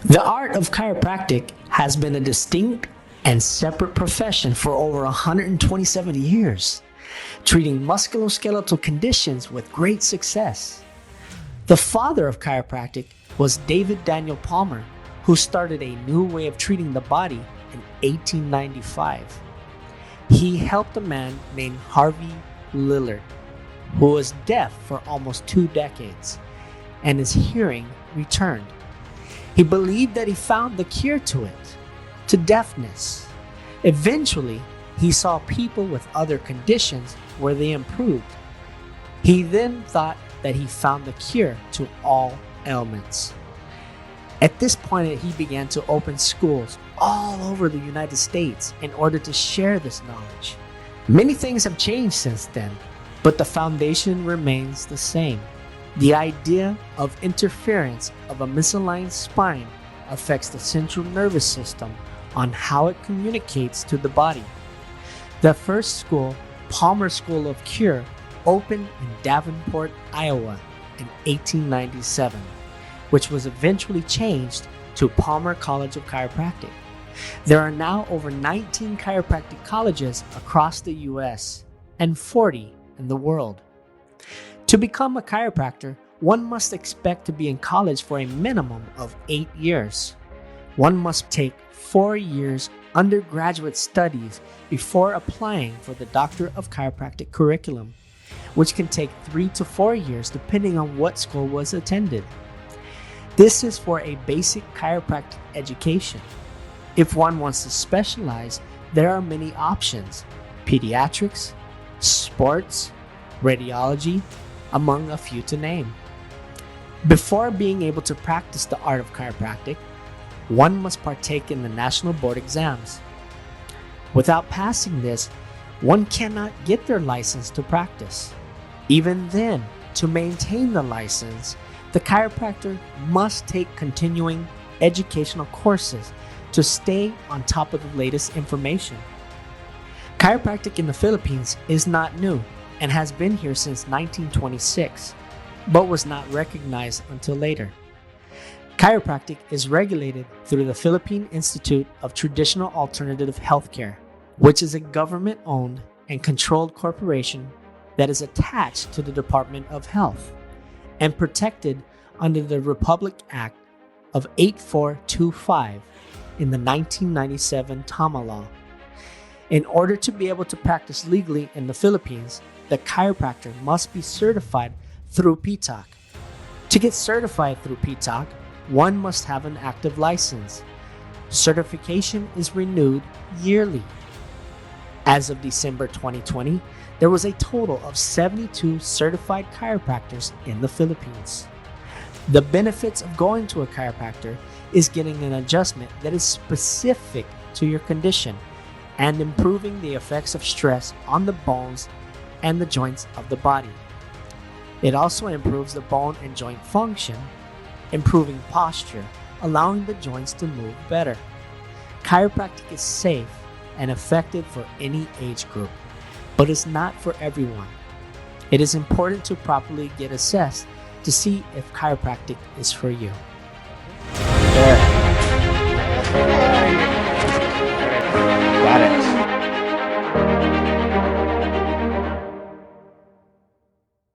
The art of chiropractic has been a distinct and separate profession for over 127 years, treating musculoskeletal conditions with great success. The father of chiropractic was David Daniel Palmer, who started a new way of treating the body in 1895. He helped a man named Harvey Lillard, who was deaf for almost 2 decades, and his hearing returned. He believed that he found the cure to it, to deafness. Eventually, he saw people with other conditions where they improved. He then thought that he found the cure to all ailments. At this point, he began to open schools all over the United States in order to share this knowledge. Many things have changed since then, but the foundation remains the same. The idea of interference of a misaligned spine affects the central nervous system on how it communicates to the body. The first school, Palmer School of Cure, opened in Davenport, Iowa in 1897, which was eventually changed to Palmer College of Chiropractic. There are now over 19 chiropractic colleges across the US and 40 in the world. To become a chiropractor, one must expect to be in college for a minimum of 8 years. One must take 4 years undergraduate studies before applying for the Doctor of Chiropractic curriculum, which can take 3 to 4 years depending on what school was attended. This is for a basic chiropractic education. If one wants to specialize, there are many options: pediatrics, sports, radiology, among a few to name. Before being able to practice the art of chiropractic, one must partake in the national board exams. Without passing this, one cannot get their license to practice. Even then, to maintain the license, the chiropractor must take continuing educational courses to stay on top of the latest information. Chiropractic in the Philippines is not new and has been here since 1926, but was not recognized until later. Chiropractic is regulated through the Philippine Institute of Traditional Alternative Healthcare, which is a government-owned and controlled corporation that is attached to the Department of Health and protected under the Republic Act of 8425 in the 1997 Tama Law. In order to be able to practice legally in the Philippines, the chiropractor must be certified through PTOC. To get certified through PTOC, one must have an active license. Certification is renewed yearly. As of December 2020, there was a total of 72 certified chiropractors in the Philippines. The benefits of going to a chiropractor is getting an adjustment that is specific to your condition and improving the effects of stress on the bones and the joints of the body. It also improves the bone and joint function, improving posture, allowing the joints to move better. Chiropractic is safe and effective for any age group, but it's not for everyone. It is important to properly get assessed to see if chiropractic is for you. Got it.